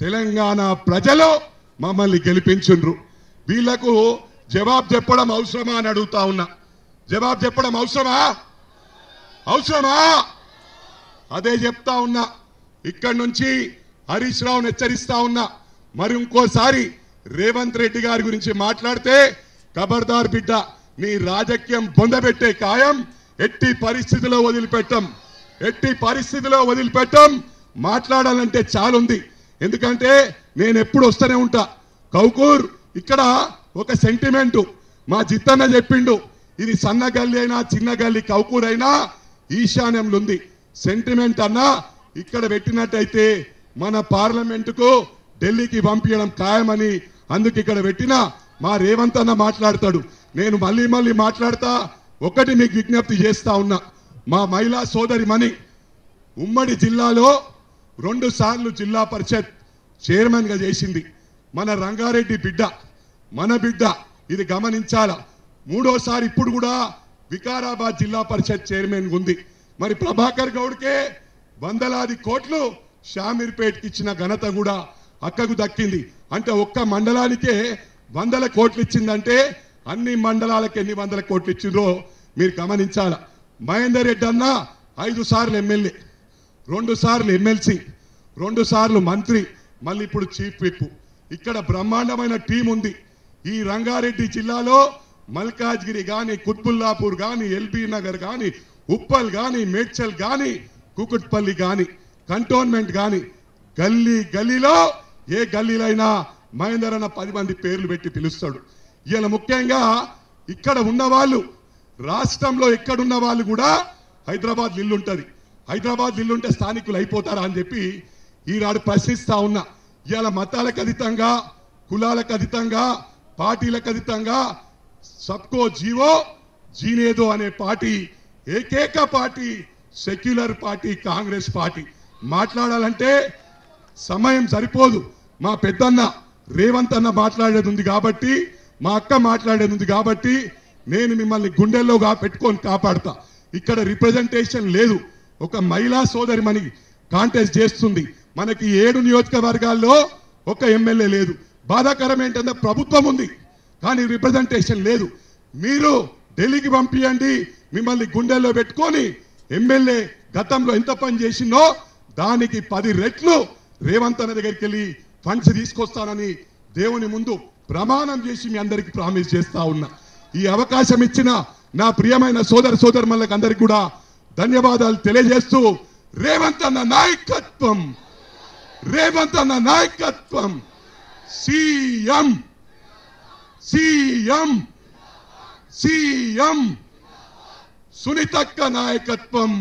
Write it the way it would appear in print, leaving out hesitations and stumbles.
తెలంగాణ ప్రజలు మమ్మల్ని గెలిపించుండ్రు. వీళ్లకు జవాబు చెప్పడం అవసరమా అని అడుగుతా ఉన్నా. జవాబు చెప్పడం అవసరమా? అదే చెప్తా ఉన్నా. ఇక్కడి నుంచి హరీష్ రావును హెచ్చరిస్తా ఉన్నా. మరి ఇంకోసారి రేవంత్ రెడ్డి గారి గురించి మాట్లాడితే ఖబర్దార్ బిడ్డ, నీ రాజకీయం బొందబెట్టే ఖాయం. ఎట్టి పరిస్థితిలో వదిలిపెట్టం. మాట్లాడాలంటే చాలుంది. ఎందుకంటే నేను ఎప్పుడు వస్తూనే ఉంటా. కౌకూర్ ఇక్కడ ఒక సెంటిమెంటు మా జిత్తన్న చెప్పిండు. ఇది సన్న గల్లీ అయినా చిన్న గల్లీ కౌకూర్ అయినా ఈశాన్యంలో ఉంది. సెంటిమెంట్ అన్నా ఇక్కడ పెట్టినట్టయితే మన పార్లమెంటుకు ఢిల్లీకి పంపించడం ఖాయమని అందుకు ఇక్కడ పెట్టిన మా రేవంత్ అన్న మాట్లాడతాడు. నేను మళ్ళీ మాట్లాడతా. ఒకటి మీకు విజ్ఞప్తి చేస్తా ఉన్నా. మా మహిళా సోదరి మణి ఉమ్మడి జిల్లాలో 2 సార్లు జిల్లా పరిషత్ చైర్మన్ గా చేసింది. మన రంగారెడ్డి బిడ్డ, మన బిడ్డ, ఇది గమనించాల. 3వ సారి ఇప్పుడు కూడా వికారాబాద్ జిల్లా పరిషత్ చైర్మన్ ఉంది. మరి ప్రభాకర్ గౌడ్కే వందలాది కోట్లు షామీర్పేట్కి ఇచ్చిన ఘనత కూడా అక్కకు దక్కింది. అంటే ఒక్క మండలానికే 100 కోట్లు ఇచ్చిందంటే అన్ని మండలాలకు ఎన్ని 100 కోట్లు ఇచ్చిండ్రో మీరు గమనించాల. మహేందర్ రెడ్డి అన్న 5 సార్లు ఎమ్మెల్యే, 2 సార్లు ఎమ్మెల్సీ, 2 సార్లు మంత్రి, మళ్ళీ ఇప్పుడు చీఫ్ విప్. ఇక్కడ బ్రహ్మాండమైన టీం ఉంది. ఈ రంగారెడ్డి జిల్లాలో మల్కాజ్గిరి గాని, కుత్బుల్లాపూర్ గాని, ఎల్బీ నగర్ గాని, ఉప్పల్ గాని, మేడ్చల్ గాని, కుకుట్పల్లి గాని, కంటోన్మెంట్ గాని, గల్లీలో ఏ గల్లీలైనా మహేందర్ అన్న 10 మంది పేర్లు పెట్టి పిలుస్తాడు. ఇలా ముఖ్యంగా ఇక్కడ ఉన్న వాళ్ళు, రాష్ట్రంలో ఎక్కడున్న వాళ్ళు కూడా హైదరాబాద్ ఇల్లుంటది. హైదరాబాద్ ఇల్లుంటే స్థానికులు అయిపోతారా అని చెప్పి ఈనాడు ప్రశ్నిస్తా ఉన్నా. ఇవాళ మతాలకు అతీతంగా, కులాలకు అతీతంగా, పార్టీలకు అతీతంగా సబ్కో జీవో జీనేదో అనే పార్టీ, ఏకైక party secular party Congress party. మాట్లాడాలంటే సమయం సరిపోదు. మా పెద్దన్న రేవంత్ అన్న మాట్లాడేది ఉంది కాబట్టి, మా అక్క మాట్లాడేది ఉంది కాబట్టి నేను మిమ్మల్ని గుండెల్లోగా పెట్టుకొని కాపాడతా. ఇక్కడ రిప్రజెంటేషన్ లేదు. ఒక మహిళా సోదరి మనకి కాంటెస్ట్ చేస్తుంది. మనకి 7 నియోజకవర్గాల్లో ఒక ఎమ్మెల్యే లేదు. బాధాకరం ఏంటంటే ప్రభుత్వం ఉంది కానీ రిప్రజెంటేషన్ లేదు. మీరు ఢిల్లీకి పంపించండి, మిమ్మల్ని గుండెల్లో పెట్టుకొని ఎమ్మెల్యే గతంలో ఎంత పని చేసిందో దానికి 10 రెట్లు రేవంత్ అన్న దగ్గరికి వెళ్ళి ఫండ్స్ తీసుకొస్తానని దేవుని ముందు ప్రమాణం చేసి మీ అందరికి ప్రామిస్ చేస్తా ఉన్నా. ఈ అవకాశం ఇచ్చిన నా ప్రియమైన సోదరులకు అందరికి కూడా ధన్యవాదాలు తెలియజేస్తూ, రేవంత్ అన్న నాయకత్వం, సీఎం సునీతక్క నాయకత్వం.